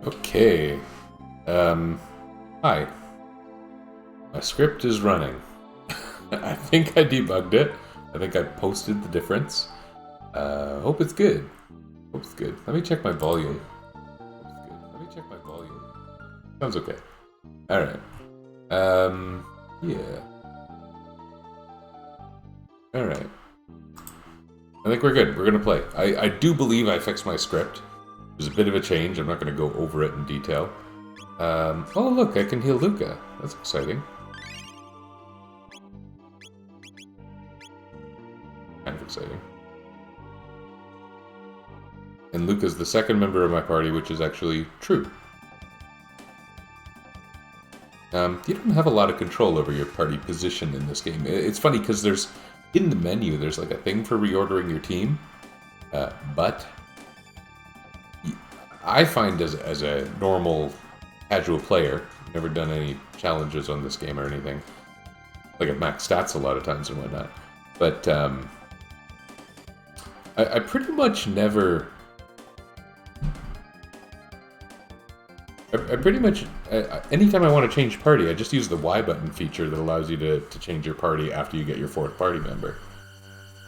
Okay. Hi. My script is running. I think I debugged it. I think I posted the difference. Hope it's good. Hope it's good. Let me check my volume. Hope it's good. Let me check my volume. Sounds okay. Alright. Yeah. Alright. I think we're good. We're gonna play. I do believe I fixed my script. There's a bit of a change. I'm not gonna go over it in detail. Oh look, I can heal Luca. That's exciting. Kind of exciting. And Luca's the second member of my party, which is actually true. You don't have a lot of control over your party position in this game. It's funny because in the menu, there's like a thing for reordering your team, but I find as a normal casual player, never done any challenges on this game or anything, like at max stats a lot of times and whatnot, but I pretty much never... I pretty much, anytime I want to change party, I just use the Y button feature that allows you to change your party after you get your fourth party member.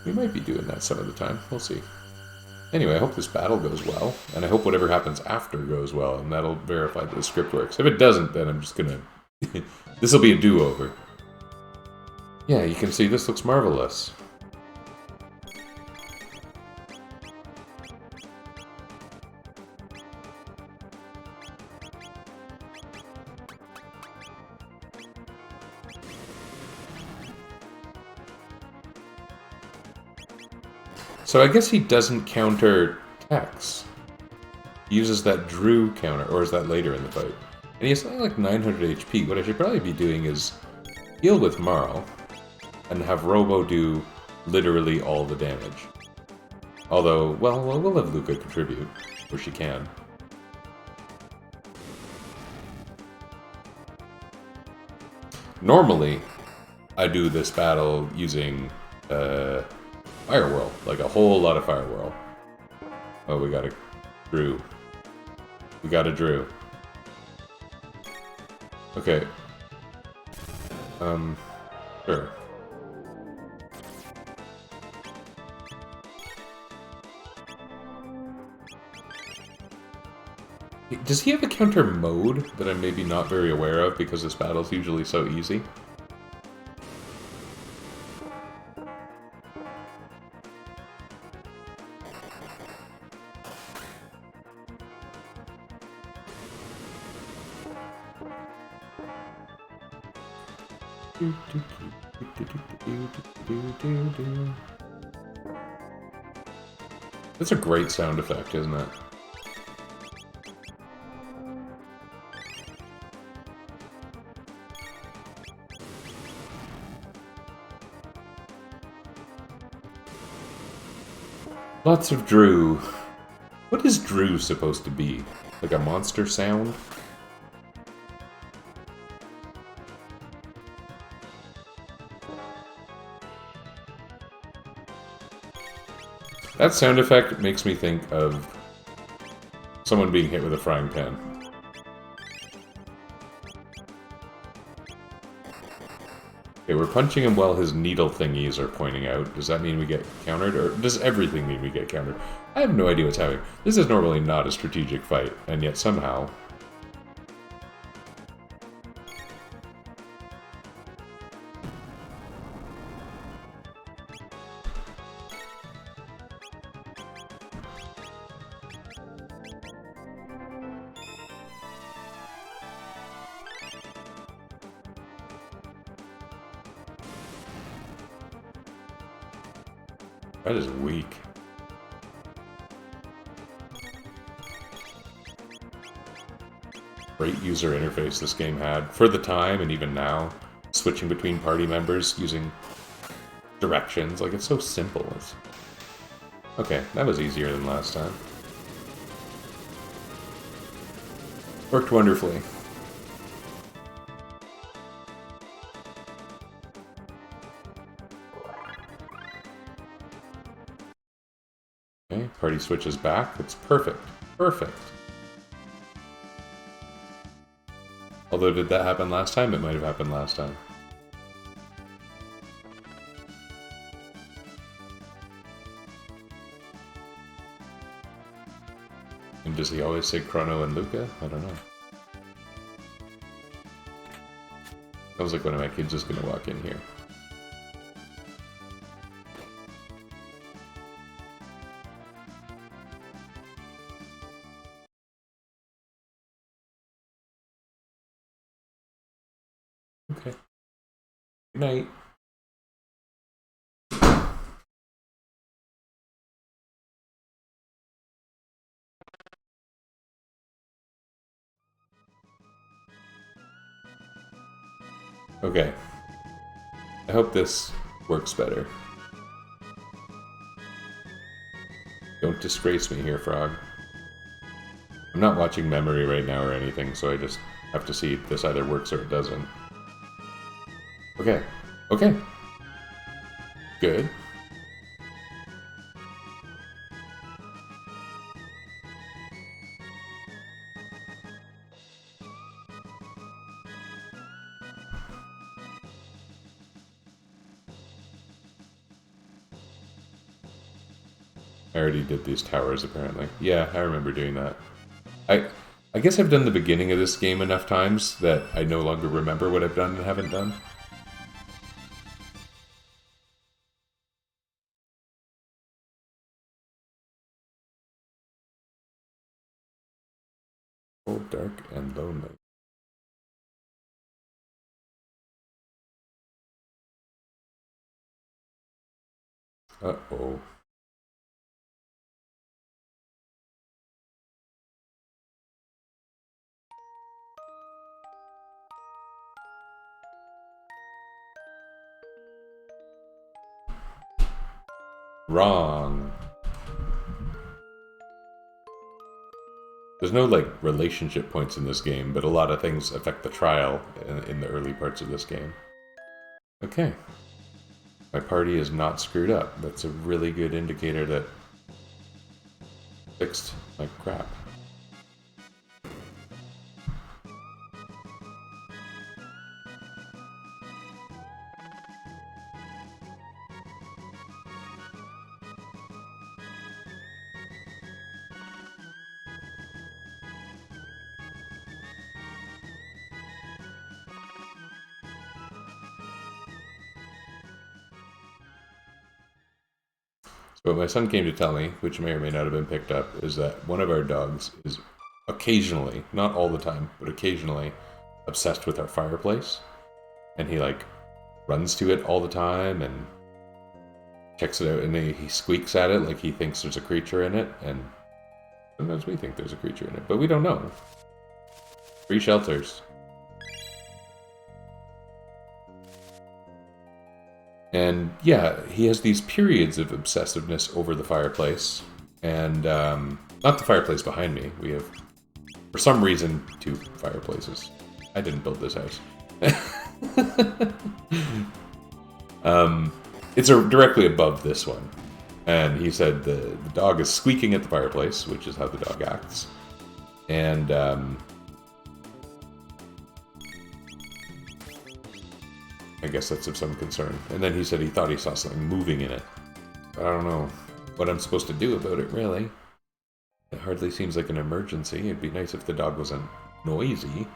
We might be doing that some of the time. We'll see. Anyway, I hope this battle goes well, and I hope whatever happens after goes well, and that'll verify that the script works. If it doesn't, then I'm just gonna... This'll be a do-over. Yeah, you can see this looks marvelous. So I guess he doesn't counter Tex. He uses that Drew counter, or is that later in the fight? And he has something like 900 HP. What I should probably be doing is heal with Marl, and have Robo do literally all the damage. Although, well, we'll have Luca contribute, where she can. Normally, I do this battle using Fire Whirl, like a whole lot of Fire Whirl. Oh, we got a Drew. We got a Drew. Okay. Sure. Does he have a counter mode that I'm maybe not very aware of because this battle's usually so easy? That's a great sound effect, isn't it? Lots of Drew. What is Drew supposed to be? Like a monster sound? That sound effect makes me think of someone being hit with a frying pan. Okay, we're punching him while his needle thingies are pointing out. Does that mean we get countered, or does everything mean we get countered? I have no idea what's happening. This is normally not a strategic fight, and yet somehow... That is weak. Great user interface this game had. For the time, and even now, switching between party members using directions. Like, it's so simple. Okay, that was easier than last time. Worked wonderfully. Okay, party switches back. It's perfect. Perfect. Although, did that happen last time? It might have happened last time. And does he always say Chrono and Luca? I don't know. Sounds like one of my kids is going to walk in here. Okay. Good night. Okay. I hope this works better. Don't disgrace me here, Frog. I'm not watching memory right now or anything, so I just have to see if this either works or it doesn't. Okay. Okay. Good. I already did these towers, apparently. Yeah, I remember doing that. I guess I've done the beginning of this game enough times that I no longer remember what I've done and haven't done. Cold, dark, and lonely. Uh-oh. Wrong. There's no, like, relationship points in this game, but a lot of things affect the trial in the early parts of this game. Okay. My party is not screwed up. That's a really good indicator that fixed my crap. So what my son came to tell me, which may or may not have been picked up, is that one of our dogs is occasionally, not all the time, but occasionally, obsessed with our fireplace. And he, like, runs to it all the time and checks it out, and he squeaks at it like he thinks there's a creature in it, and sometimes we think there's a creature in it, but we don't know. Free shelters. And yeah, he has these periods of obsessiveness over the fireplace. And not the fireplace behind me. We have, for some reason, 2 fireplaces. I didn't build this house. It's directly above this one. And he said the dog is squeaking at the fireplace, which is how the dog acts. And I guess that's of some concern. And then he said he thought he saw something moving in it. But I don't know what I'm supposed to do about it, really. It hardly seems like an emergency. It'd be nice if the dog wasn't noisy.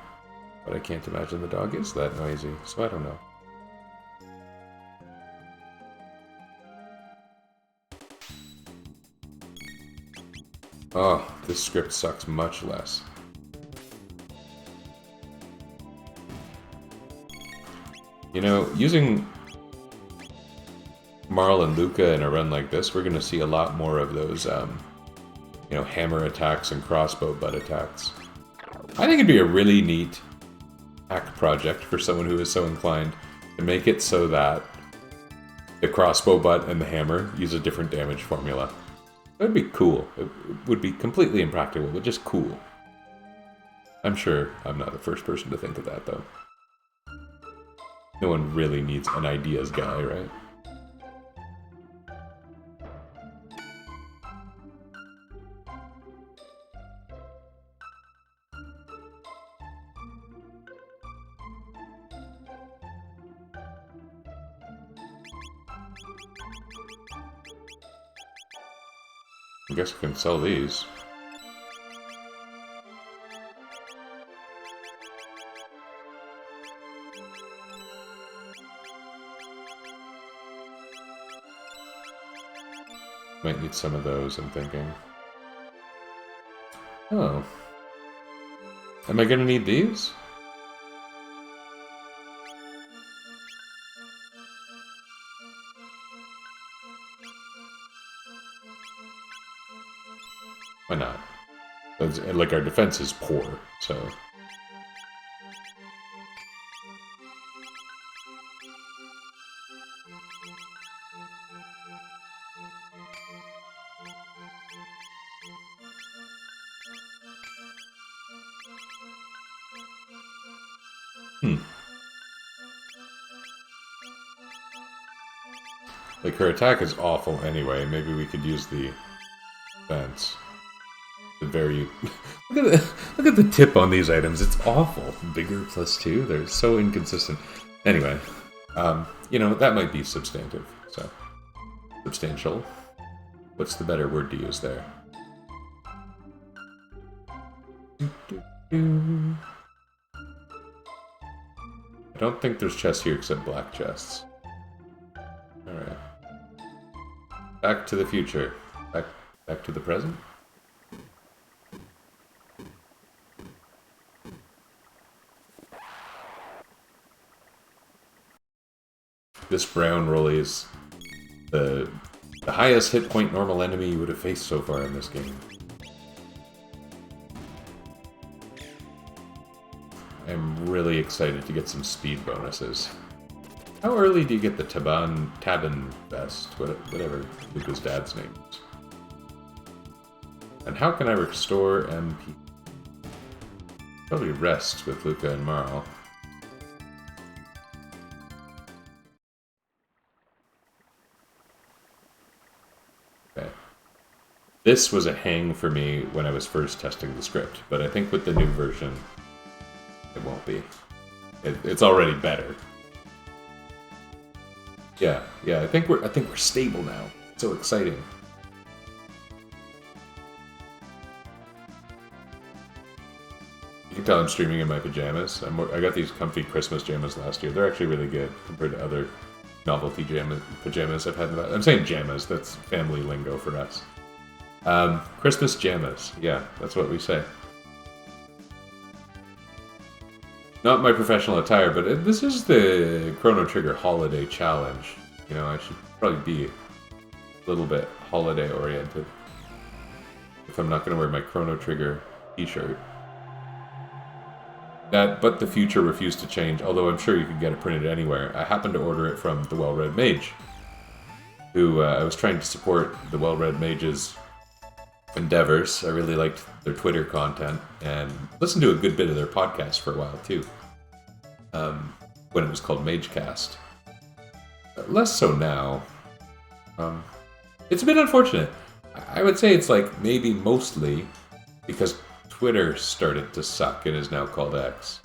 But I can't imagine the dog is that noisy, so I don't know. Oh, this script sucks much less. You know, using Marl and Luca in a run like this, we're going to see a lot more of those, you know, hammer attacks and crossbow butt attacks. I think it'd be a really neat hack project for someone who is so inclined to make it so that the crossbow butt and the hammer use a different damage formula. That'd be cool. It would be completely impractical, but just cool. I'm sure I'm not the first person to think of that, though. No one really needs an ideas guy, right? I guess I can sell these. Might need some of those, I'm thinking. Oh. Am I gonna need these? Why not? Like, our defense is poor, so... Like, her attack is awful anyway. Maybe we could use the defense. The very... look at the tip on these items. It's awful. Bigger +2. They're so inconsistent. Anyway, you know, that might be substantive. So, substantial. What's the better word to use there? I don't think there's chests here except black chests. Alright. Back to the future. Back to the present? This brown rolly is the highest hit point normal enemy you would have faced so far in this game. I'm really excited to get some speed bonuses. How early do you get the Tabin vest? Whatever Luca's dad's name is. And how can I restore MP? Probably rest with Luca and Marl. Okay. This was a hang for me when I was first testing the script, but I think with the new version, it won't be. It's already better. Yeah, I think we're stable now. It's so exciting. You can tell I'm streaming in my pajamas. I got these comfy Christmas pajamas last year. They're actually really good compared to other novelty pajamas I've had in the past. I'm saying jammas. That's family lingo for us. Christmas jammas. Yeah, that's what we say. Not my professional attire, but this is the Chrono Trigger Holiday Challenge. You know, I should probably be a little bit holiday-oriented if I'm not going to wear my Chrono Trigger t-shirt. But the future refused to change, although I'm sure you can get it printed anywhere. I happened to order it from the Well-Read Mage, who I was trying to support the Well-Read Mage's endeavors. I really liked their Twitter content and listened to a good bit of their podcast for a while too, when it was called Magecast. Less so now. It's a bit unfortunate. I would say it's like maybe mostly because Twitter started to suck and is now called X.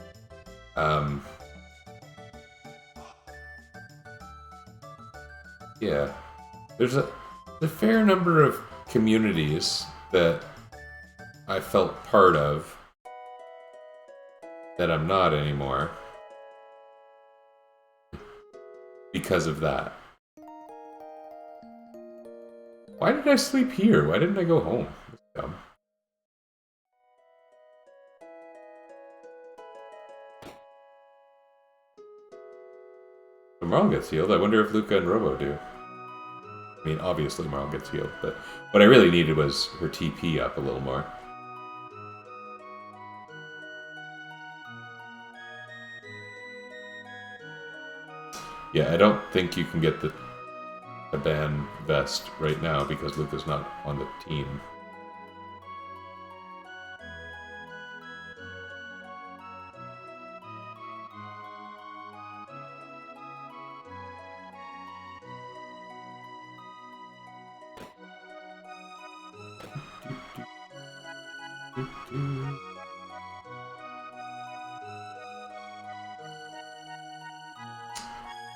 Yeah, there's a fair number of communities that I felt part of that I'm not anymore because of that. Why did I sleep here? Why didn't I go home? That's dumb. So Marl gets healed. I wonder if Luca and Robo do. I mean, obviously Marl gets healed, but what I really needed was her TP up a little more. Yeah, I don't think you can get the ban vest right now because Luca's not on the team.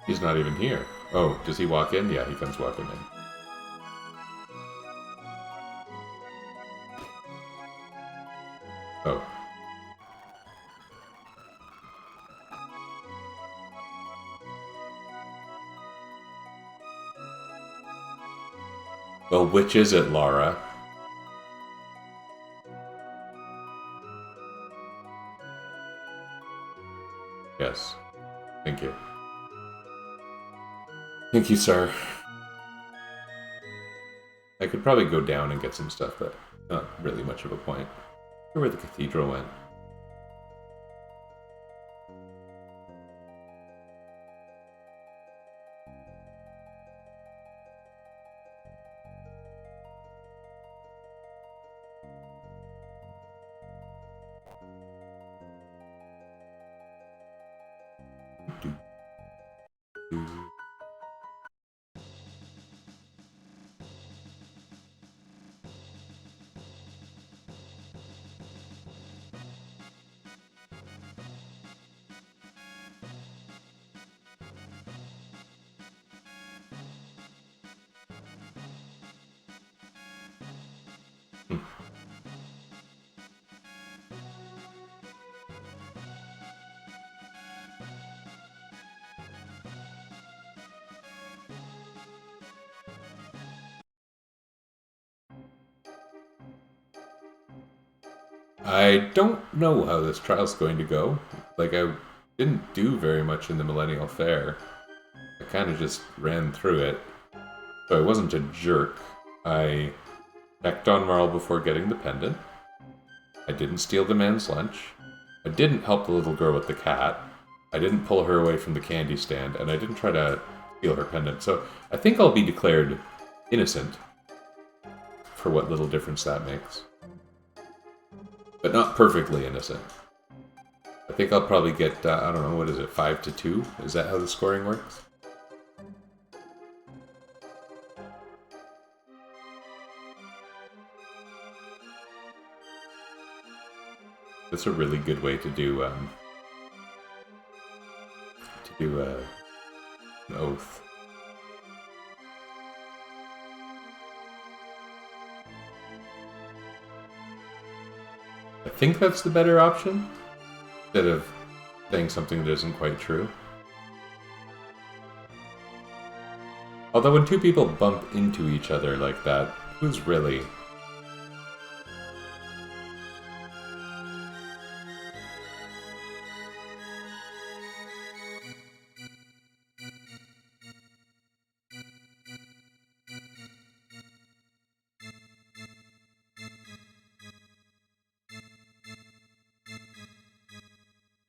He's not even here. Oh, does he walk in? Yeah, he comes walking in. Oh. Well, which is it, Laura? Yes. Thank you. Thank you, sir. I could probably go down and get some stuff, but not really much of a point. I wonder where the cathedral went. I don't know how this trial's going to go. Like, I didn't do very much in the Millennial Fair. I kind of just ran through it. So I wasn't a jerk. I checked on Marl before getting the pendant. I didn't steal the man's lunch. I didn't help the little girl with the cat. I didn't pull her away from the candy stand, and I didn't try to steal her pendant. So I think I'll be declared innocent, for what little difference that makes. But not perfectly innocent. I think I'll probably get, I don't know, what is it, 5-2? Is that how the scoring works? That's a really good way to do an oath. I think that's the better option, instead of saying something that isn't quite true. Although when two people bump into each other like that, who's really...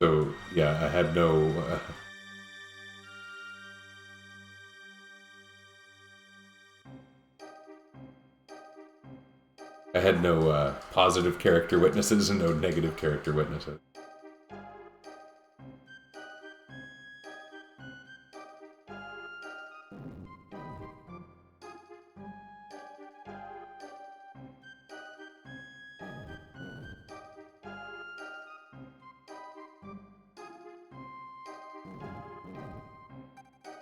So, yeah, I had no... I had no positive character witnesses and no negative character witnesses.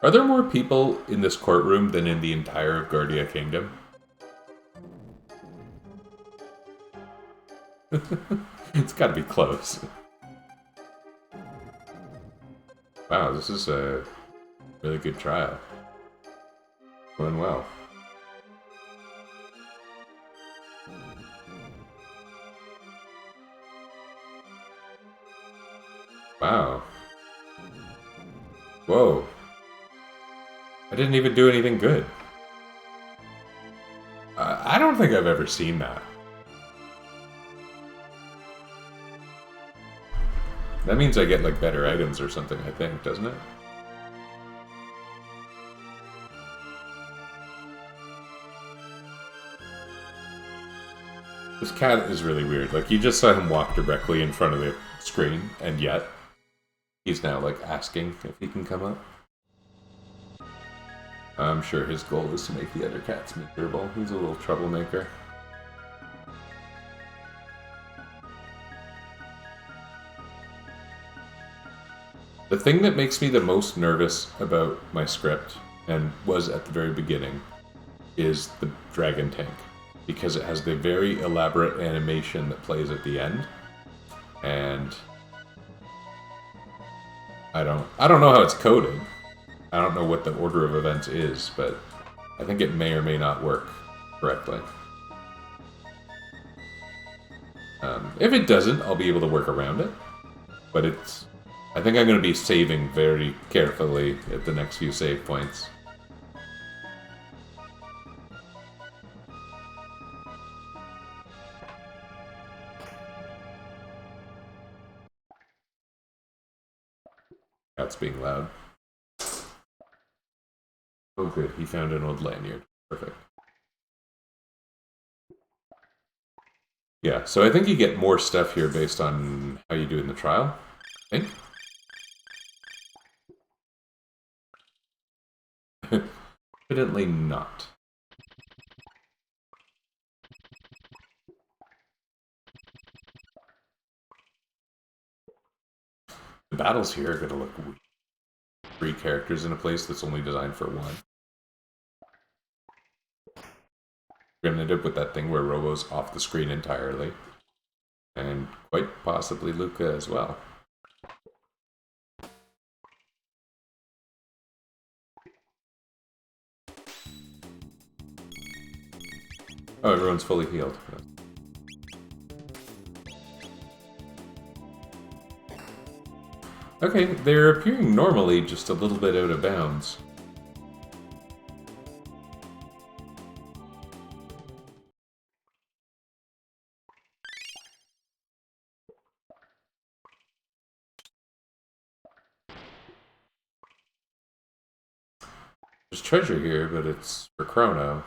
Are there more people in this courtroom than in the entire of Guardia Kingdom? It's gotta be close. Wow, this is a really good trial. Going well. Wow. Whoa. I didn't even do anything good. I don't think I've ever seen that. That means I get, like, better items or something, I think, doesn't it? This cat is really weird. Like, you just saw him walk directly in front of the screen, and yet he's now, like, asking if he can come up. I'm sure his goal is to make the other cats miserable. He's a little troublemaker. The thing that makes me the most nervous about my script, and was at the very beginning, is the dragon tank. Because it has the very elaborate animation that plays at the end. And I don't know how it's coded. I don't know what the order of events is, but I think it may or may not work correctly. If it doesn't, I'll be able to work around it. But it's... I think I'm going to be saving very carefully at the next few save points. That's being loud. Oh good, he found an old lanyard. Perfect. Yeah, so I think you get more stuff here based on how you do in the trial. I think. Evidently not. The battles here are going to look weird. 3 characters in a place that's only designed for 1. You're going to end up with that thing where Robo's off the screen entirely. And quite possibly Luca as well. Oh, everyone's fully healed. Okay, they're appearing normally, just a little bit out of bounds. There's treasure here, but it's for Chrono.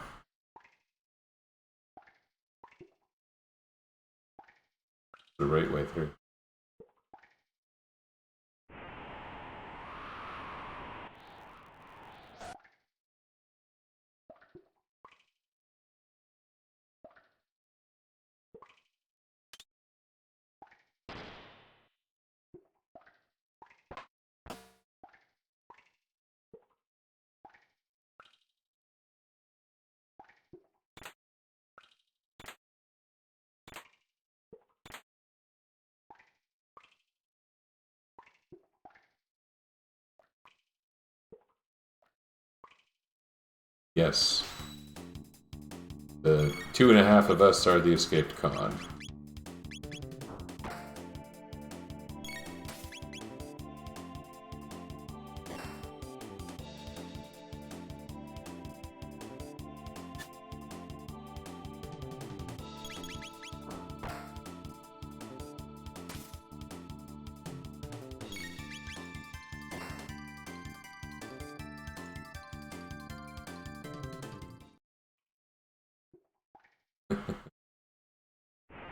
The right way through. Yes. The 2.5 of us are the escaped con.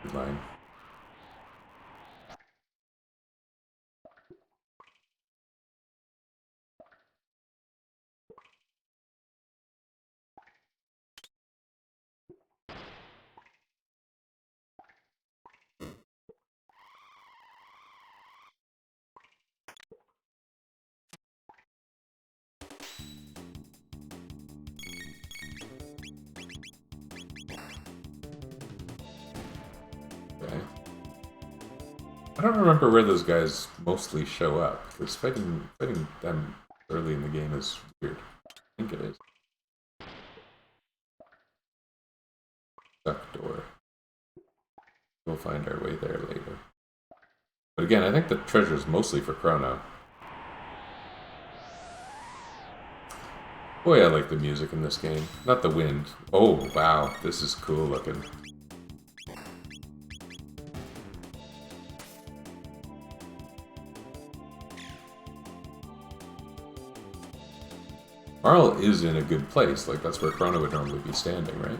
Good line. Okay. I don't remember where those guys mostly show up, because fighting them early in the game is weird. I think it is. Duck door. We'll find our way there later. But again, I think the treasure is mostly for Chrono. Boy, I like the music in this game. Not the wind. Oh, wow. This is cool looking. Marl is in a good place. Like, that's where Chrono would normally be standing, right?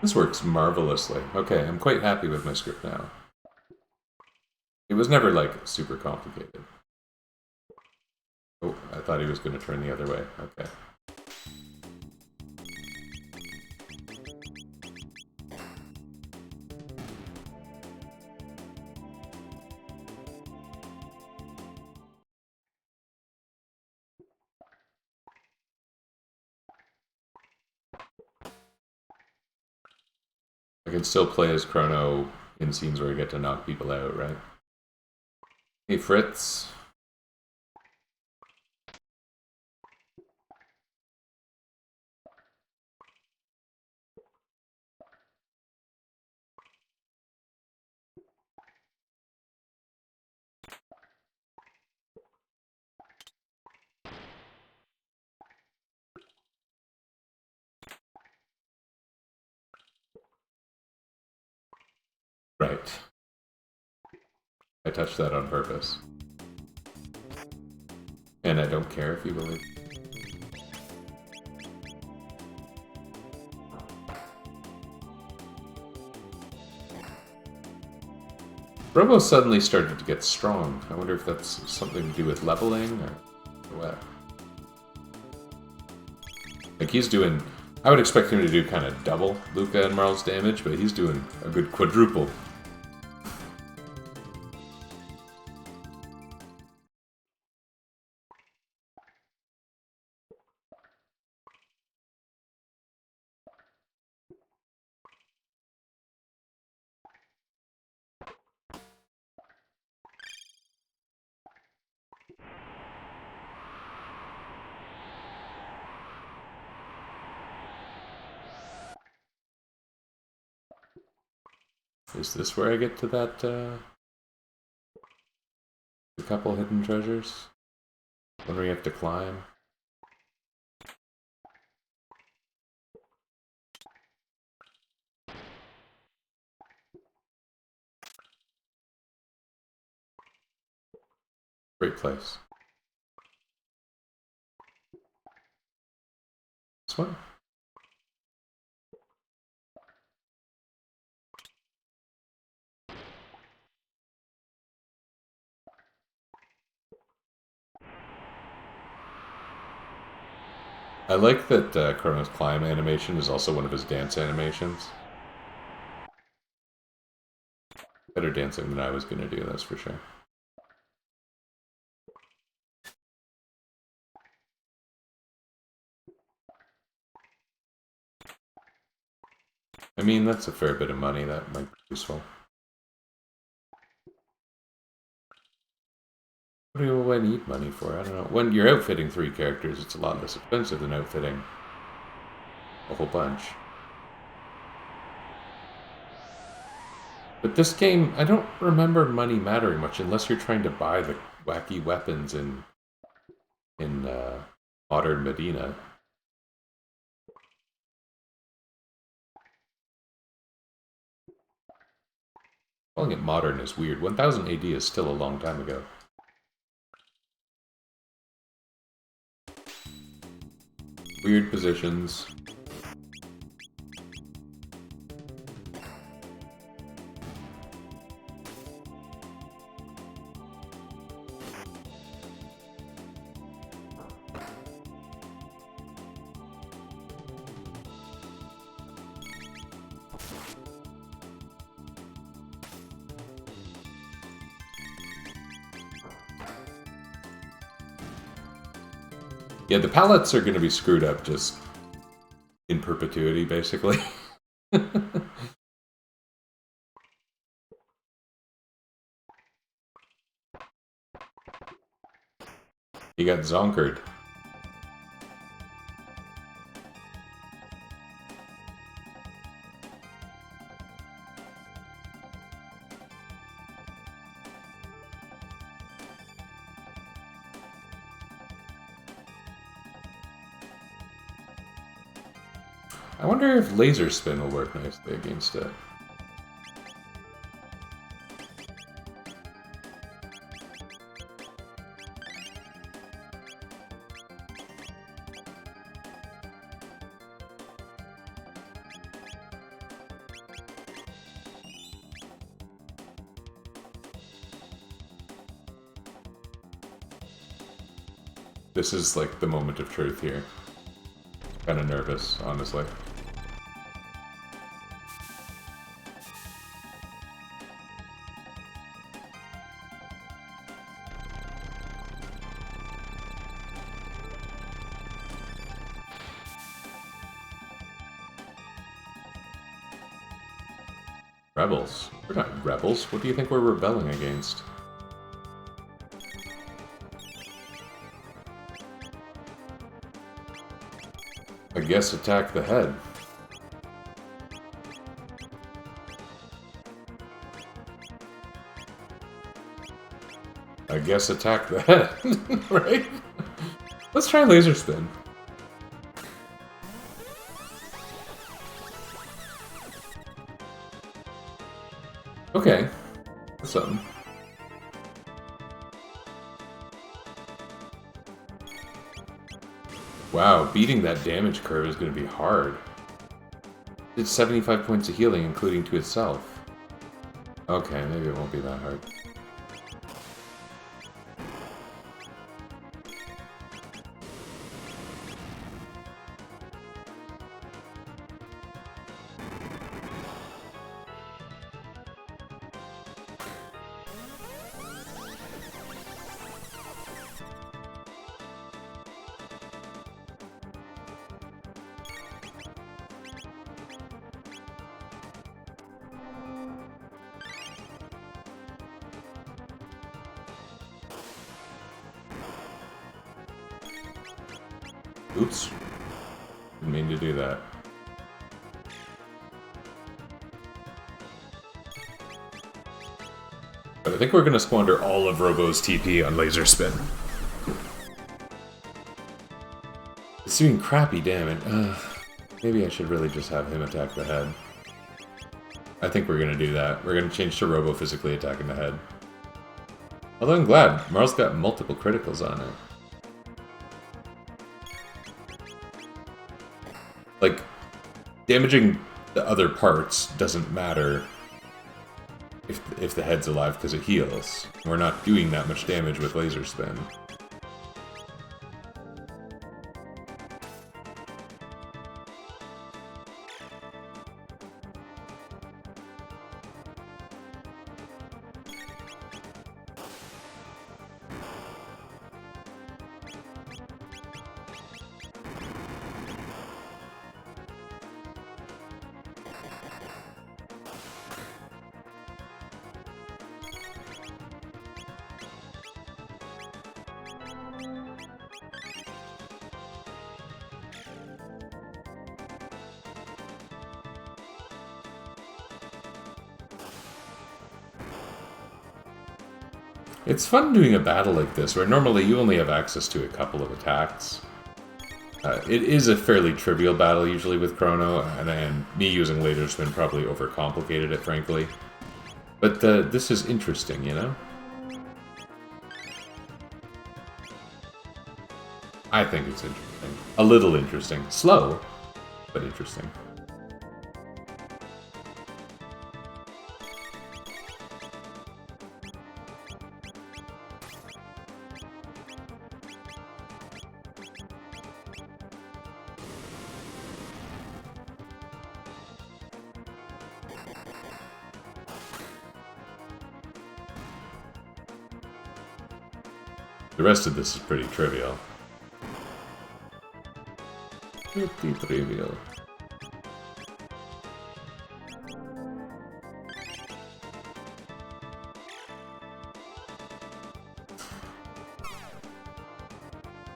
This works marvelously. Okay, I'm quite happy with my script now. It was never, like, super complicated. Oh, I thought he was going to turn the other way. Okay. can still play as Chrono in scenes where I get to knock people out, right? Hey, Fritz. Right. I touched that on purpose. And I don't care if you believe. Robo suddenly started to get strong. I wonder if that's something to do with leveling or what. Like he's doing... I would expect him to do kind of double Luca and Marl's damage, but he's doing a good quadruple. Is this where I get to that, a couple hidden treasures? One where you have to climb? Great place. This one? I like that Chrono's climb animation is also one of his dance animations. Better dancing than I was going to do, that's for sure. I mean, that's a fair bit of money. That might be useful. What do I need money for? I don't know. When you're outfitting 3 characters, it's a lot less expensive than outfitting a whole bunch. But this game, I don't remember money mattering much unless you're trying to buy the wacky weapons in modern Medina. Calling it modern is weird. 1000 AD is still a long time ago. Weird positions. Yeah, the pallets are going to be screwed up just in perpetuity, basically. He got zonkered. I wonder if laser spin will work nicely against it. This is like the moment of truth here. Kind of nervous, honestly. Rebels. We're not rebels. What do you think we're rebelling against? I guess attack the head. I guess attack the head, right? Let's try laser spin. Okay, that's something. Wow, beating that damage curve is going to be hard. It's 75 points of healing, including to itself. Okay, maybe it won't be that hard. Oops. Didn't mean to do that. But I think we're going to squander all of Robo's TP on laser spin. It's doing crappy damage. Maybe I should really just have him attack the head. I think we're going to do that. We're going to change to Robo physically attacking the head. Although I'm glad. Marl's got multiple criticals on it. Like, damaging the other parts doesn't matter if the head's alive because it heals. We're not doing that much damage with laser spin. It's fun doing a battle like this, where normally you only have access to a couple of attacks. It is a fairly trivial battle, usually, with Chrono, and me using laser spin probably overcomplicated it, frankly. But this is interesting, you know? I think it's interesting. A little interesting. Slow, but interesting. The rest of this is pretty trivial. Pretty trivial.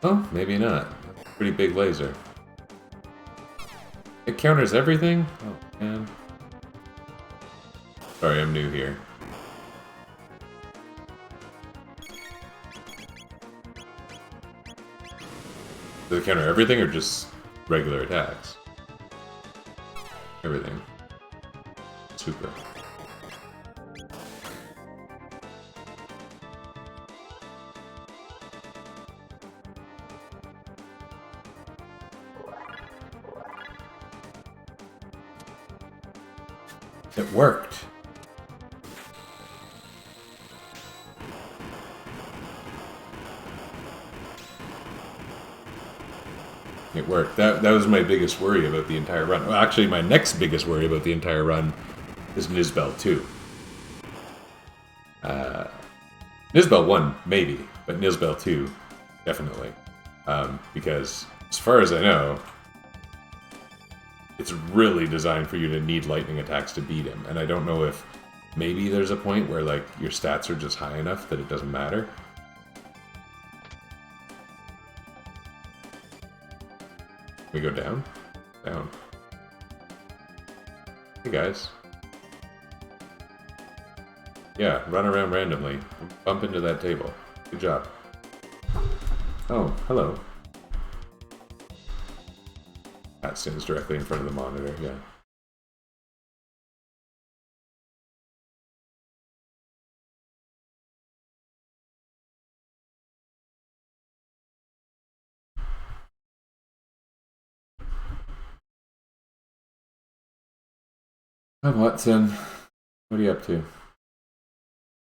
Oh, maybe not. Pretty big laser. It counters everything? Oh, man. Sorry, I'm new here. Does it counter everything or just regular attacks? Everything. Super. It worked. It worked. That was my biggest worry about the entire run. Well, actually, my next biggest worry about the entire run is Nizbel 2. Nizbel 1, maybe, but Nizbel 2, definitely. Because, as far as I know, it's really designed for you to need lightning attacks to beat him. And I don't know if maybe there's a point where like your stats are just high enough that it doesn't matter. We go down? Down. Hey guys. Yeah, run around randomly. Bump into that table. Good job. Oh, hello. That stands directly in front of the monitor, yeah. Hi, Watson. What are you up to?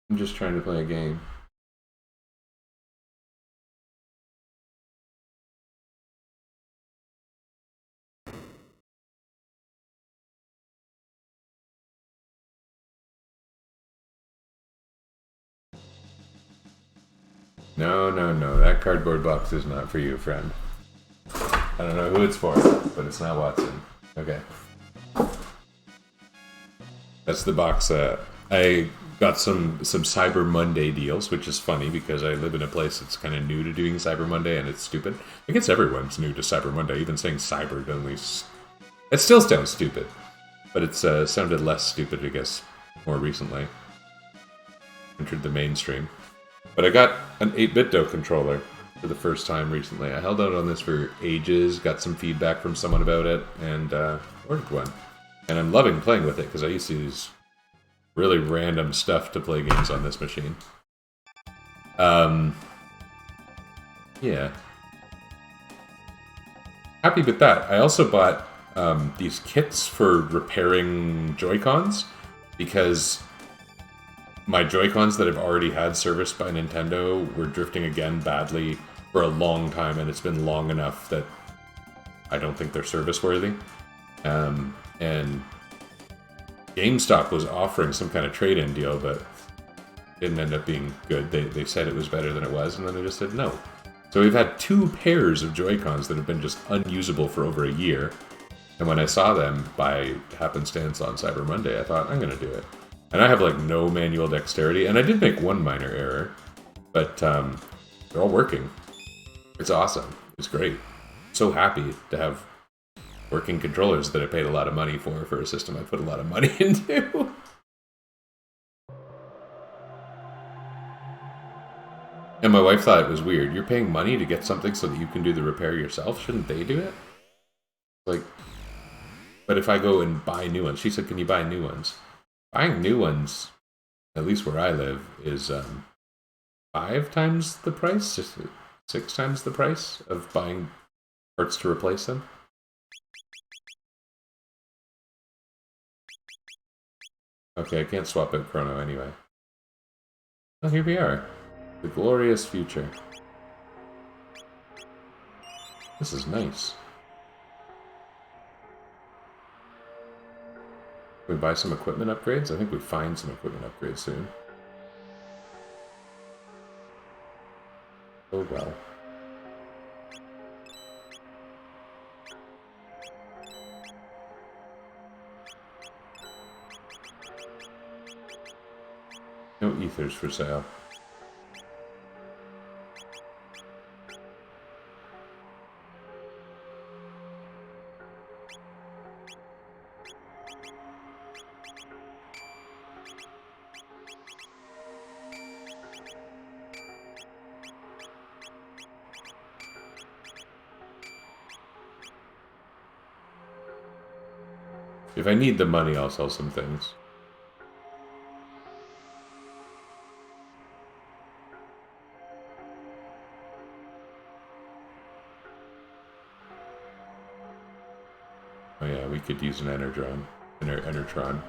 I'm just trying to play a game. No, no, no. That cardboard box is not for you, friend. I don't know who it's for, but it's not Watson. Okay. That's the box. I got some Cyber Monday deals, which is funny because I live in a place that's kind of new to doing Cyber Monday, and it's stupid. I guess everyone's new to Cyber Monday. Even saying cyber only... It still sounds stupid, but it's sounded less stupid, I guess, more recently. Entered the mainstream. But I got an 8BitDo controller for the first time recently. I held out on this for ages, got some feedback from someone about it, and ordered one. And I'm loving playing with it, because I used to use really random stuff to play games on this machine. Yeah. Happy with that. I also bought these kits for repairing Joy-Cons, because my Joy-Cons that I've already had serviced by Nintendo were drifting again badly for a long time, and it's been long enough that I don't think they're service-worthy. And GameStop was offering some kind of trade-in deal, but it didn't end up being good. They said it was better than it was, and then I just said no. So we've had 2 pairs of Joy-Cons that have been just unusable for over a year. And when I saw them by happenstance on Cyber Monday, I thought, I'm going to do it. And I have like no manual dexterity, and I did make one minor error, but they're all working. It's awesome. It's great. So happy to have working controllers that I paid a lot of money for a system I put a lot of money into. And my wife thought it was weird. You're paying money to get something so that you can do the repair yourself? Shouldn't they do it? Like, but if I go and buy new ones, she said, can you buy new ones? Buying new ones, at least where I live, is 5 times the price, just 6 times the price of buying parts to replace them. Okay, I can't swap out Chrono anyway. Oh, here we are. The glorious future. This is nice. Can we buy some equipment upgrades? I think we find some equipment upgrades soon. Oh well. No ethers for sale. If I need the money, I'll sell some things. Oh yeah, we could use an Enertron. Enertron.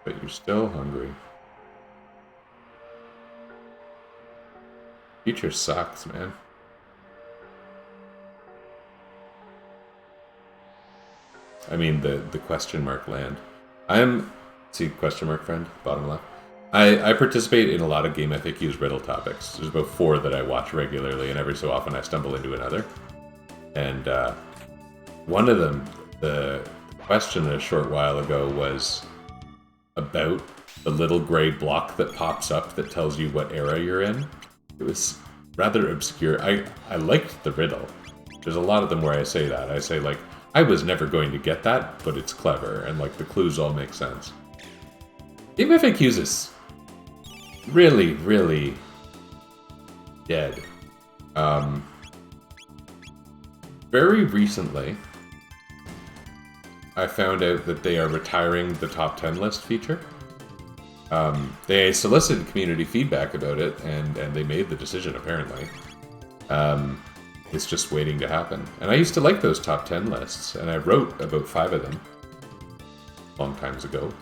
But you're still hungry. Future sucks, man. I mean, the question mark land. See, question mark friend, bottom left. I participate in a lot of game FAQs riddle topics. There's about 4 that I watch regularly, and every so often I stumble into another. And one of them, the question a short while ago was about the little gray block that pops up that tells you what era you're in. It was rather obscure. I liked the riddle. There's a lot of them where I say that. I say, like, I was never going to get that, but it's clever, and, like, the clues all make sense. Game FAQs is really, really dead. Very recently, I found out that they are retiring the top 10 list feature. They solicited community feedback about it, and they made the decision, apparently. It's just waiting to happen. And I used to like those top 10 lists, and I wrote about 5 of them long times ago.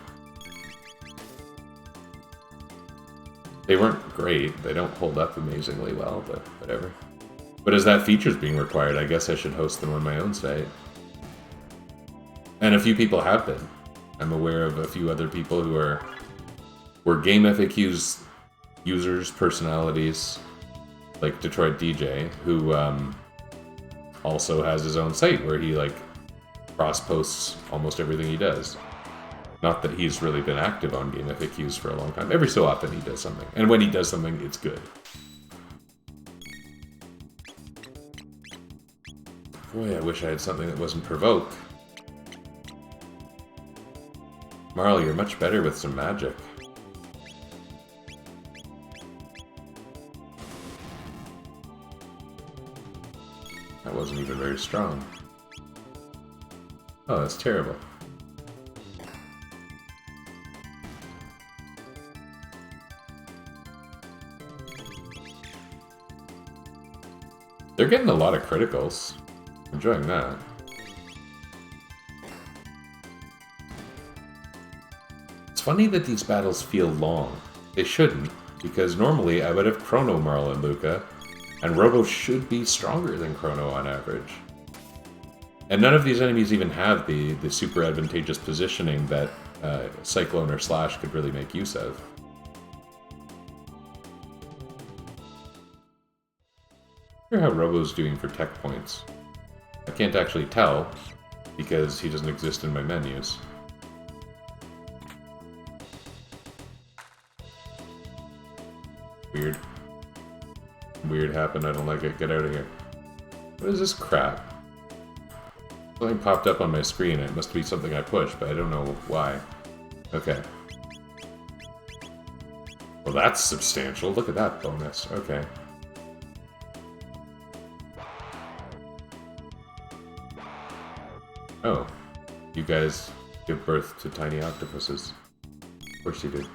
They weren't great. They don't hold up amazingly well, but whatever. But as that feature's being required, I guess I should host them on my own site. And a few people have been. I'm aware of a few other people who were game FAQs users, personalities, like Detroit DJ, who also has his own site where he, like, cross-posts almost everything he does. Not that he's really been active on game FAQs for a long time. Every so often he does something. And when he does something, it's good. Boy, I wish I had something that wasn't provoke. Marl, you're much better with some magic. That wasn't even very strong. Oh, that's terrible. They're getting a lot of criticals. Enjoying that. It's funny that these battles feel long. They shouldn't, because normally I would have Chrono, Marl, and Luca, and Robo should be stronger than Chrono on average. And none of these enemies even have the super advantageous positioning that Cyclone or Slash could really make use of. I wonder how Robo's doing for tech points. I can't actually tell, because he doesn't exist in my menus. Weird. Weird happened, I don't like it. Get out of here. What is this crap? Something popped up on my screen. It must be something I pushed, but I don't know why. Okay. Well, that's substantial. Look at that bonus. Okay. Oh, you guys give birth to tiny octopuses. Of course you do.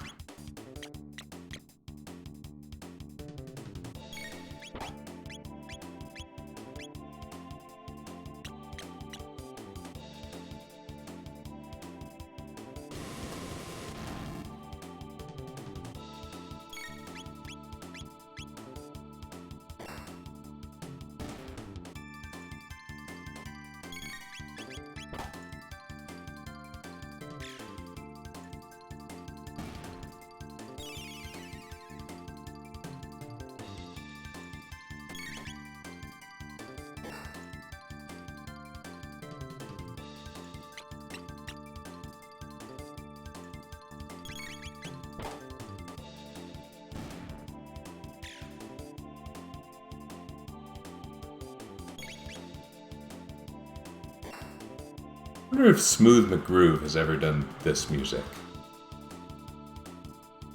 I wonder if Smooth McGroove has ever done this music.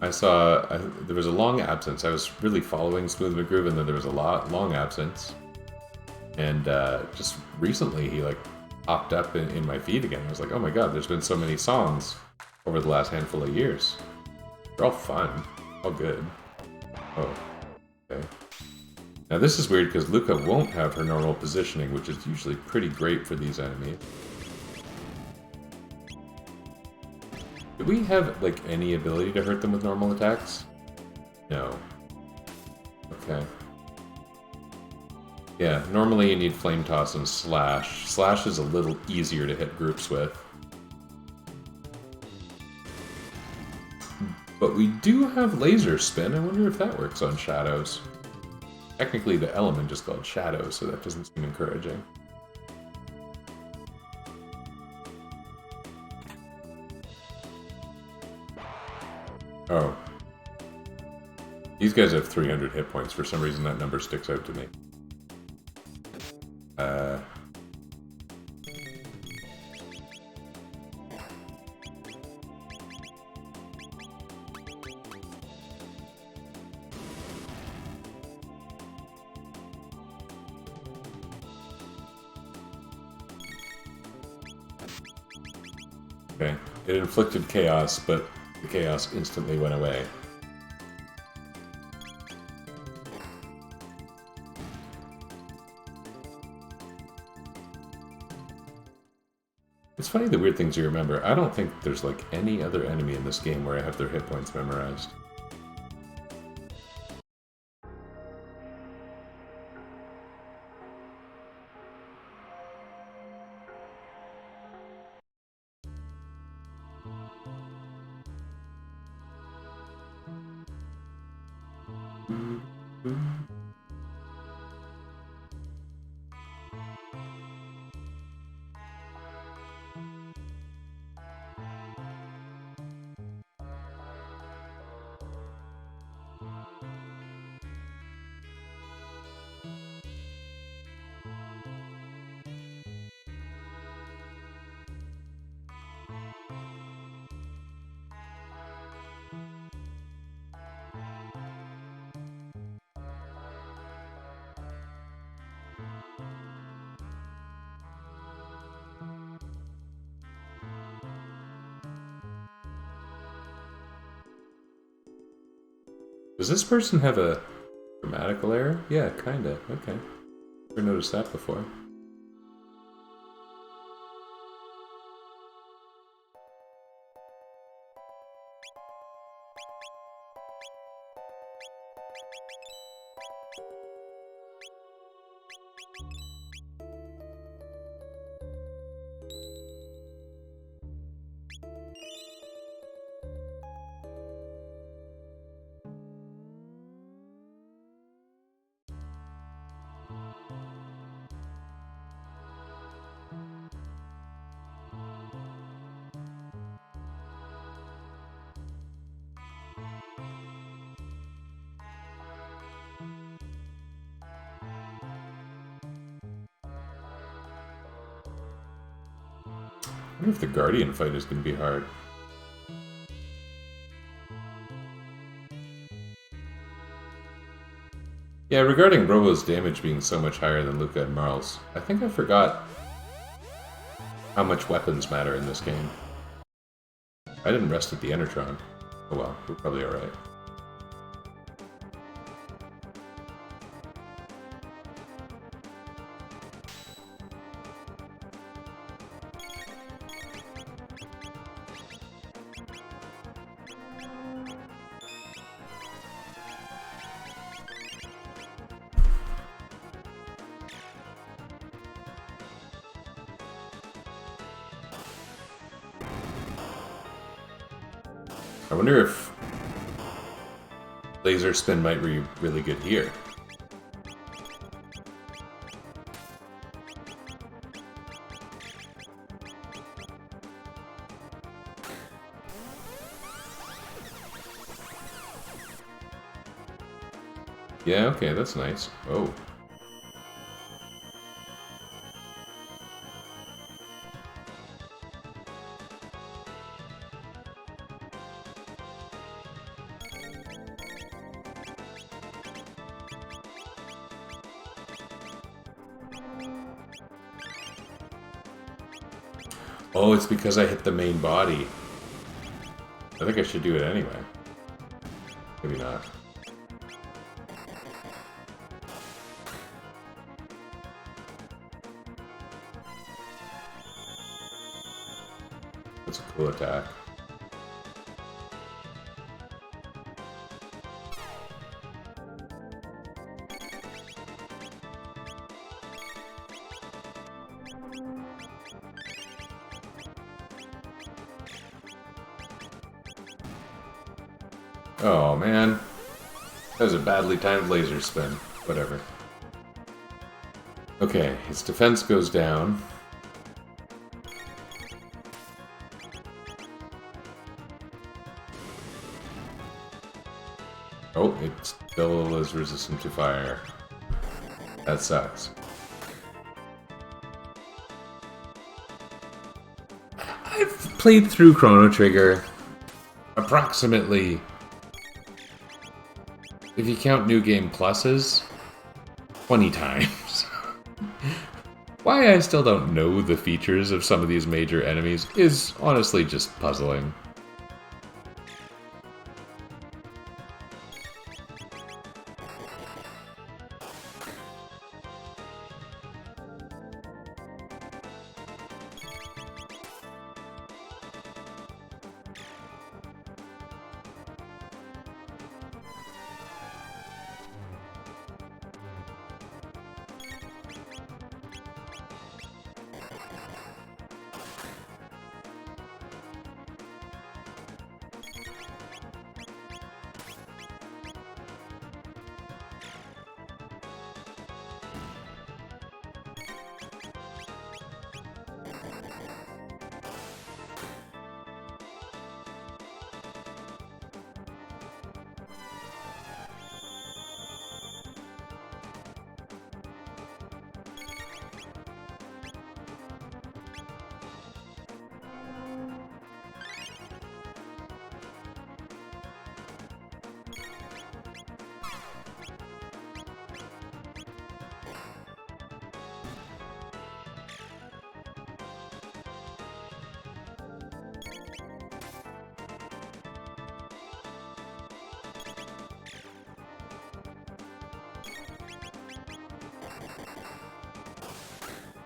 I saw there was a long absence. I was really following Smooth McGroove, and then there was a long absence. And just recently, he like popped up in my feed again. I was like, oh my god, there's been so many songs over the last handful of years. They're all fun, all good. Oh, okay. Now this is weird because Luca won't have her normal positioning, which is usually pretty great for these enemies. Do we have, like, any ability to hurt them with normal attacks? No. Okay. Yeah, normally you need Flame Toss and Slash. Slash is a little easier to hit groups with. But we do have laser spin. I wonder if that works on shadows. Technically, the element is called shadow, so that doesn't seem encouraging. Oh. These guys have 300 hit points. For some reason, that number sticks out to me. Okay. It inflicted chaos, but the chaos instantly went away. It's funny the weird things you remember. I don't think there's like any other enemy in this game where I have their hit points memorized. Does this person have a grammatical error? Yeah, kinda. Okay. Never noticed that before. I wonder if the Guardian fight is going to be hard. Yeah, regarding Robo's damage being so much higher than Luca and Marl's, I think I forgot how much weapons matter in this game. I didn't rest at the Enertron. Oh well, we're probably alright. I wonder if laser spin might be really good here. Yeah, okay, that's nice. Oh. Oh, it's because I hit the main body. I think I should do it anyway. Maybe not. That's a cool attack. Oh, man. That was a badly timed laser spin. Whatever. Okay, his defense goes down. Oh, it still is resistant to fire. That sucks. I've played through Chrono Trigger approximately, if you count New Game Pluses, 20 times. Why I still don't know the features of some of these major enemies is honestly just puzzling.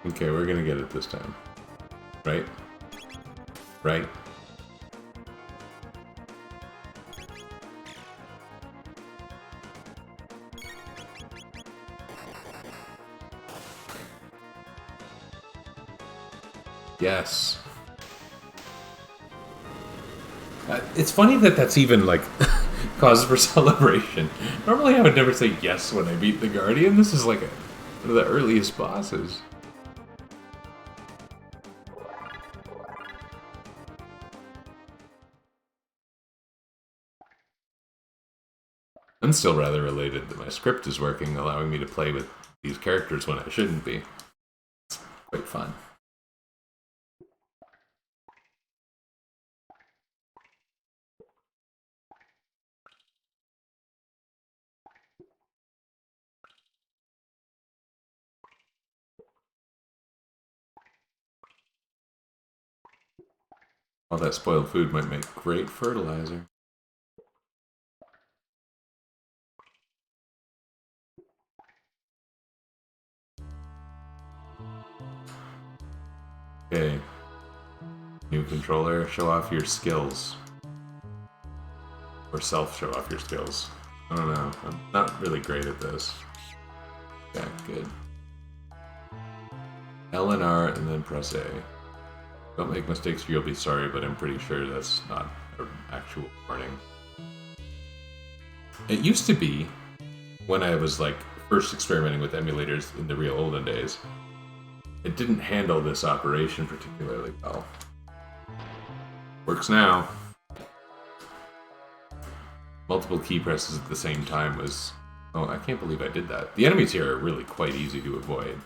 Okay, we're gonna get it this time. Right? Right? Yes. It's funny that that's even, like, cause for celebration. Normally I would never say yes when I beat the Guardian. This is like one of the earliest bosses. I'm still rather elated that my script is working, allowing me to play with these characters when I shouldn't be. It's quite fun. All that spoiled food might make great fertilizer. Okay. New controller, show off your skills. Or self-show off your skills. I don't know. I'm not really great at this. Yeah, good. L and R and then press A. Don't make mistakes or you'll be sorry, but I'm pretty sure that's not an actual warning. It used to be, when I was like first experimenting with emulators in the real olden days, it didn't handle this operation particularly well. Works now. Multiple key presses at the same time was... Oh, I can't believe I did that. The enemies here are really quite easy to avoid.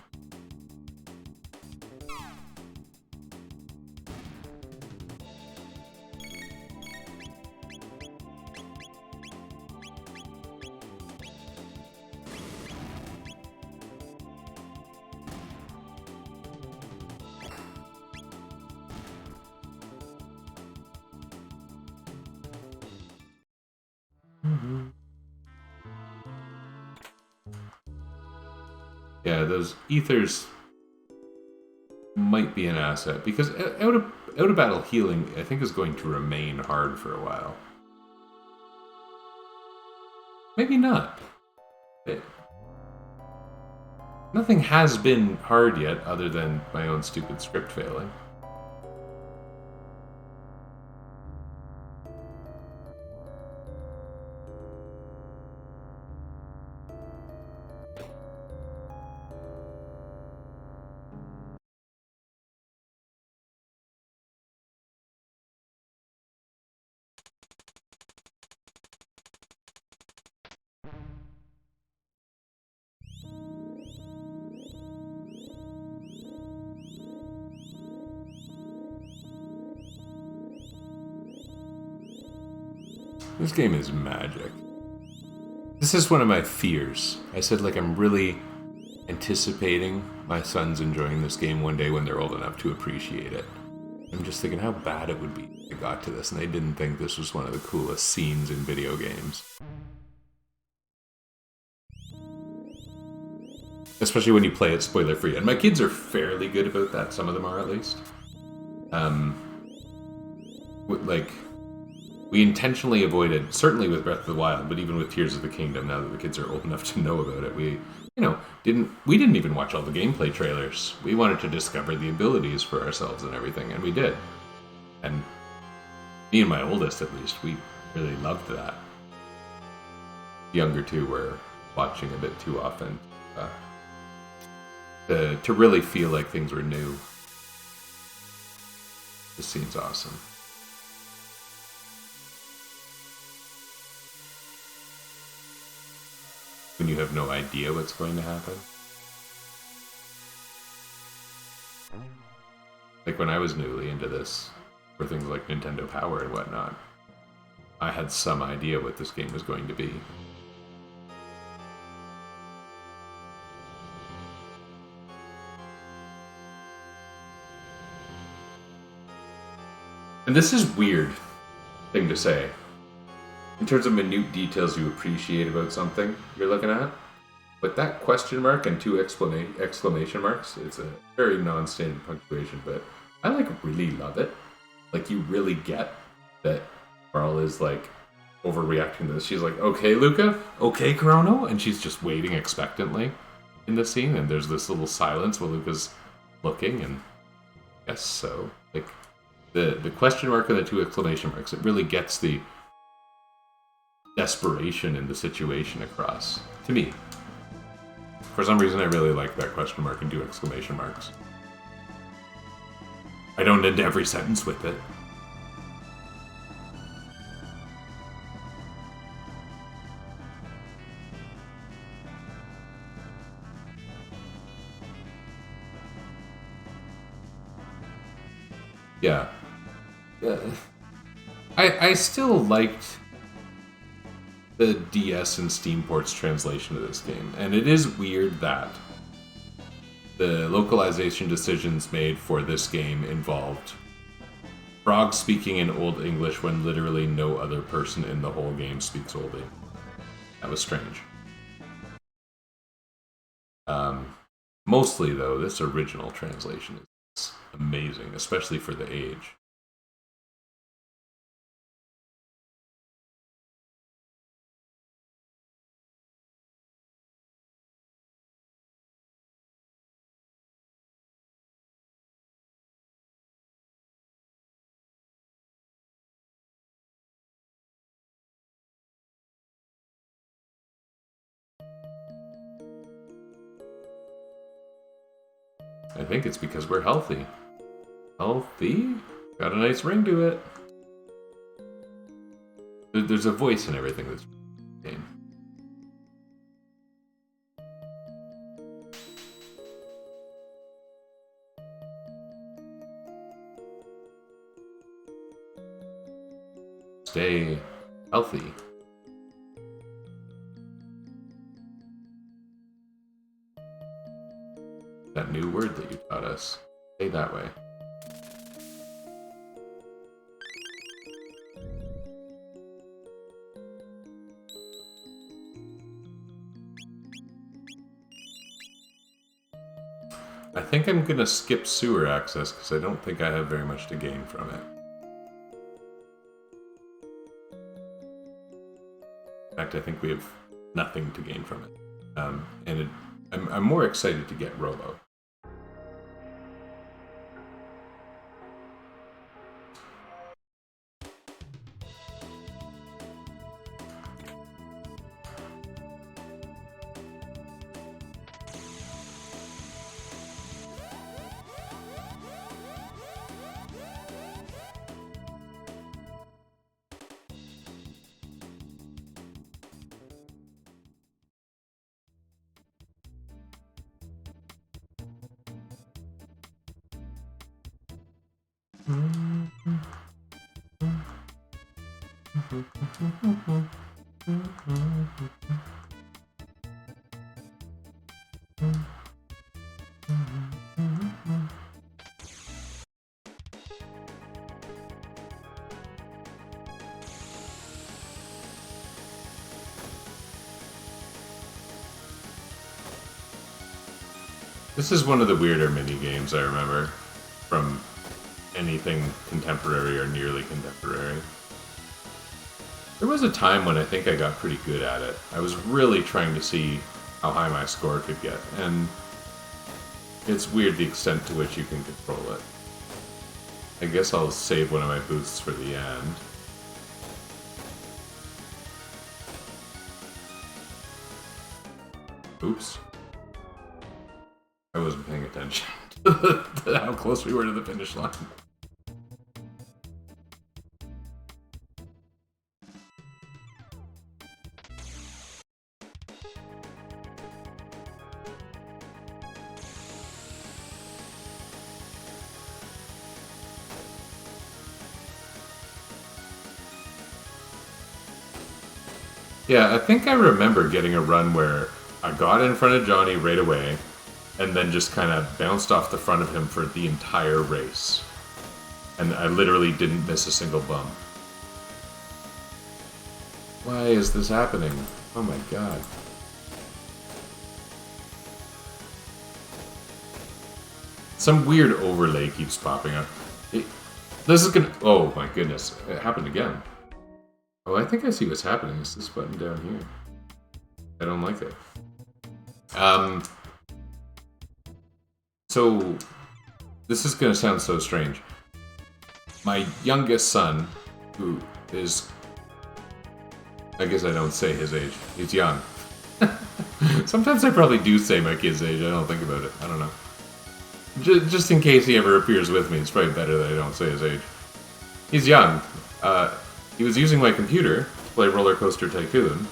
Yeah, those ethers might be an asset, because out of battle healing, I think, is going to remain hard for a while. Maybe not. Nothing has been hard yet, other than my own stupid script failing. This game is magic. This is one of my fears. I said, like, I'm really anticipating my sons enjoying this game one day when they're old enough to appreciate it. I'm just thinking how bad it would be if they got to this and they didn't think this was one of the coolest scenes in video games. Especially when you play it spoiler-free. And my kids are fairly good about that. Some of them are, at least. Like, we intentionally avoided, certainly with Breath of the Wild, but even with Tears of the Kingdom, now that the kids are old enough to know about it, we didn't even watch all the gameplay trailers. We wanted to discover the abilities for ourselves and everything, and we did. And me and my oldest, at least, we really loved that. The younger two were watching a bit too often to really feel like things were new. This scene's awesome. When you have no idea what's going to happen. Like when I was newly into this, for things like Nintendo Power and whatnot, I had some idea what this game was going to be. And this is weird thing to say. In terms of minute details you appreciate about something you're looking at, but that question mark and two exclamation marks, it's a very non-standard punctuation, but I like really love it. Like you really get that Carl is like overreacting to this. She's like, okay, Luca, okay, Chrono, and she's just waiting expectantly in the scene, and there's this little silence while Luca's looking, and yes, so like the question mark and the two exclamation marks, it really gets the desperation in the situation across to me. For some reason, I really like that question mark and two exclamation marks. I don't end every sentence with it. Yeah. I still liked the DS and Steam ports translation of this game, and it is weird that the localization decisions made for this game involved frogs speaking in Old English when literally no other person in the whole game speaks Old English. That was strange. Mostly, though, this original translation is amazing, especially for the age. I think it's because we're healthy. Healthy? Got a nice ring to it. There's a voice in everything that's game. Stay healthy. That new word that you taught us. Stay that way. I think I'm gonna skip sewer access because I don't think I have very much to gain from it. In fact, I think we have nothing to gain from it. I'm more excited to get Robo. This is one of the weirder mini games I remember from anything contemporary or nearly contemporary. There was a time when I think I got pretty good at it. I was really trying to see how high my score could get, and it's weird the extent to which you can control it. I guess I'll save one of my boosts for the end. Oops. I wasn't paying attention to how close we were to the finish line. Yeah, I think I remember getting a run where I got in front of Johnny right away, and then just kind of bounced off the front of him for the entire race. And I literally didn't miss a single bump. Why is this happening? Oh my god. Some weird overlay keeps popping up. This is gonna... Oh my goodness, it happened again. Oh, I think I see what's happening. It's this button down here. I don't like it. So, this is going to sound so strange. My youngest son, who is... I guess I don't say his age. He's young. Sometimes I probably do say my kid's age. I don't think about it. I don't know. Just in case he ever appears with me, it's probably better that I don't say his age. He's young. He was using my computer to play Roller Coaster Tycoon.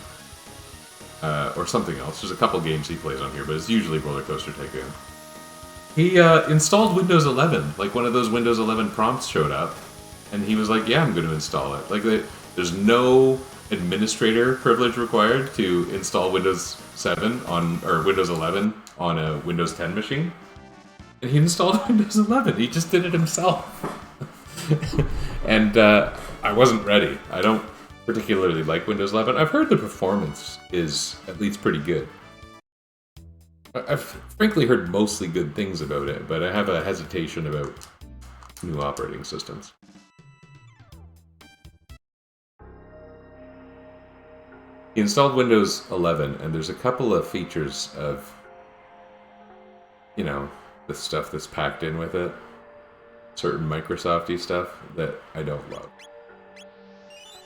Or something else. There's a couple games he plays on here, but it's usually Roller Coaster Tycoon. He installed Windows 11. Like, one of those Windows 11 prompts showed up, and he was like, yeah, I'm going to install it. Like, there's no administrator privilege required to install Windows 7 or Windows 11 on a Windows 10 machine. And he installed Windows 11. He just did it himself. And I wasn't ready. I don't particularly like Windows 11. I've heard the performance is at least pretty good. I've frankly heard mostly good things about it, but I have a hesitation about new operating systems. He installed Windows 11, and there's a couple of features of, you know, the stuff that's packed in with it. Certain Microsoft-y stuff that I don't love.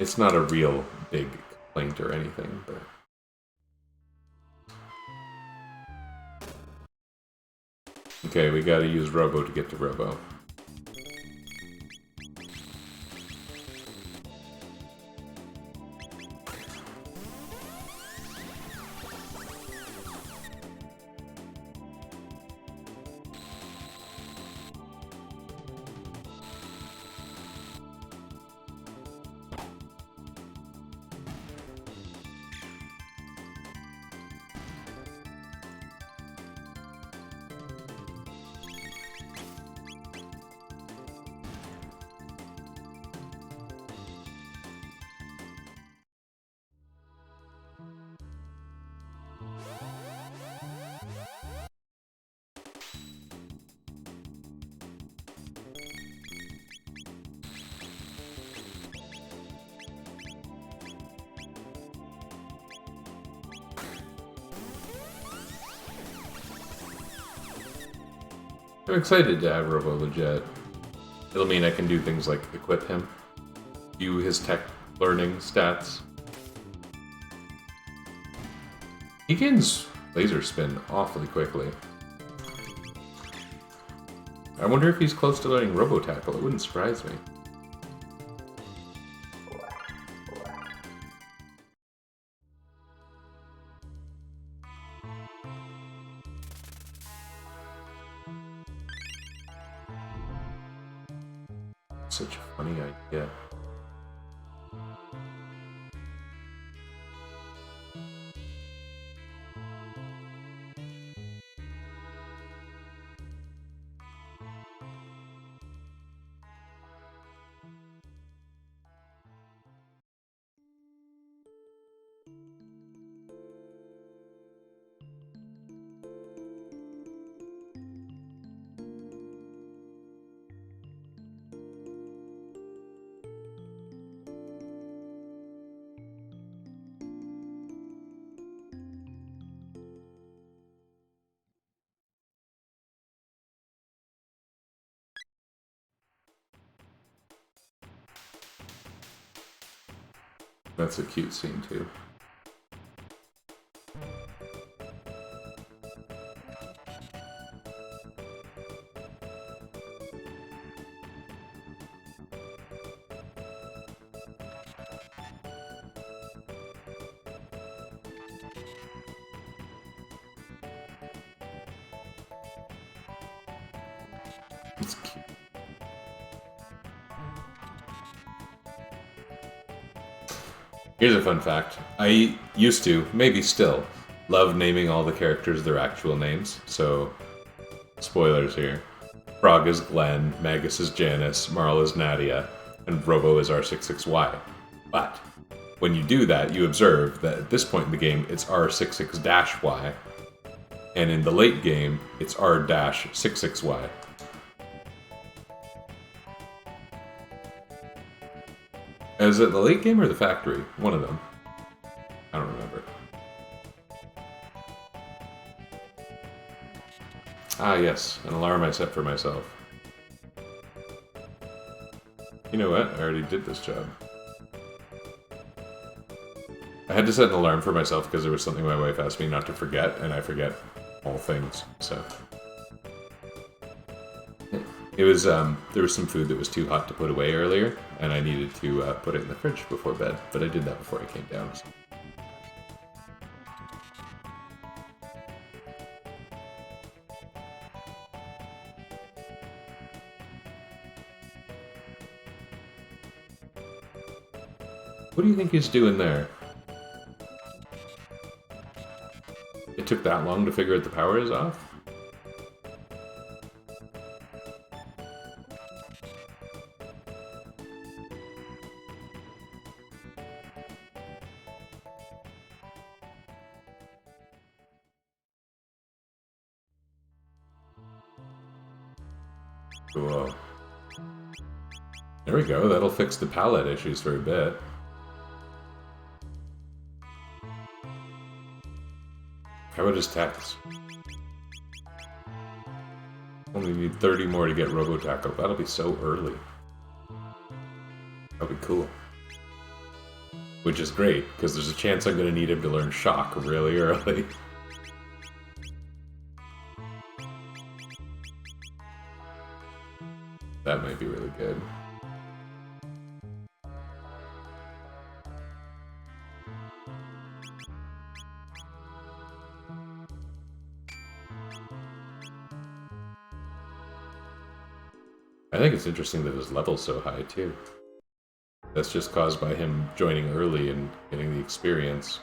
It's not a real big complaint or anything, but... Okay, we gotta use Robo to get to Robo. I'm excited to have Robo Legit. It'll mean I can do things like equip him, view his tech learning stats. He gains laser spin awfully quickly. I wonder if he's close to learning Robo Tackle. It wouldn't surprise me. Such a funny idea. That's a cute scene, too. It's cute. Here's a fun fact. I used to, maybe still, love naming all the characters their actual names. So, spoilers here. Frog is Glenn, Magus is Janice, Marl is Nadia, and Robo is R66Y. But, when you do that, you observe that at this point in the game, it's R66-Y. And in the late game, it's R-66Y. Is it the late game or the factory? One of them. I don't remember. Ah, yes. An alarm I set for myself. You know what? I already did this job. I had to set an alarm for myself because there was something my wife asked me not to forget, and I forget all things, so... It was, there was some food that was too hot to put away earlier, and I needed to put it in the fridge before bed, but I did that before I came down. So. What do you think he's doing there? It took that long to figure out the power is off? Cool. There we go, that'll fix the palette issues for a bit. How about his text? Only need 30 more to get Robo-Tackle. That'll be so early. That'll be cool. Which is great, because there's a chance I'm going to need him to learn Shock really early. That might be really good. I think it's interesting that his level's so high, too. That's just caused by him joining early and getting the experience.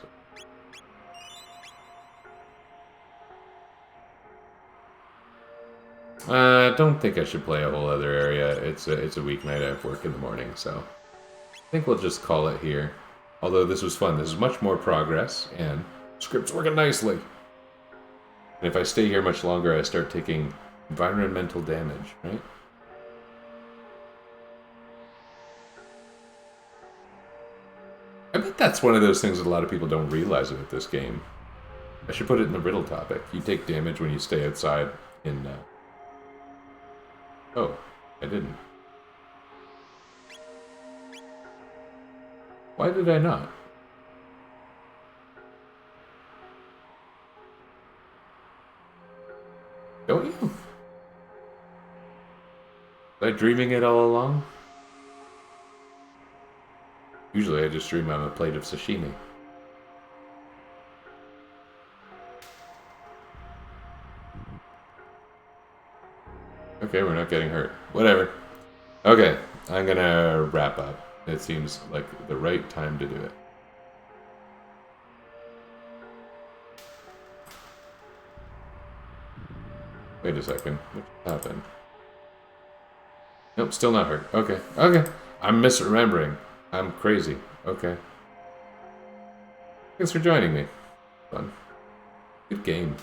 Don't think I should play a whole other area. It's a weeknight. I have work in the morning, so I think we'll just call it here. Although this was fun. This is much more progress, and script's working nicely. And if I stay here much longer, I start taking environmental damage, right? I bet that's one of those things that a lot of people don't realize about this game. I should put it in the riddle topic. You take damage when you stay outside in... Oh, I didn't. Why did I not? Don't you? Was I dreaming it all along? Usually I just dream I'm a plate of sashimi. Okay, we're not getting hurt. Whatever. Okay, I'm gonna wrap up. It seems like the right time to do it. Wait a second. What happened? Nope, still not hurt. Okay, okay. I'm misremembering. I'm crazy. Okay. Thanks for joining me. Fun. Good game.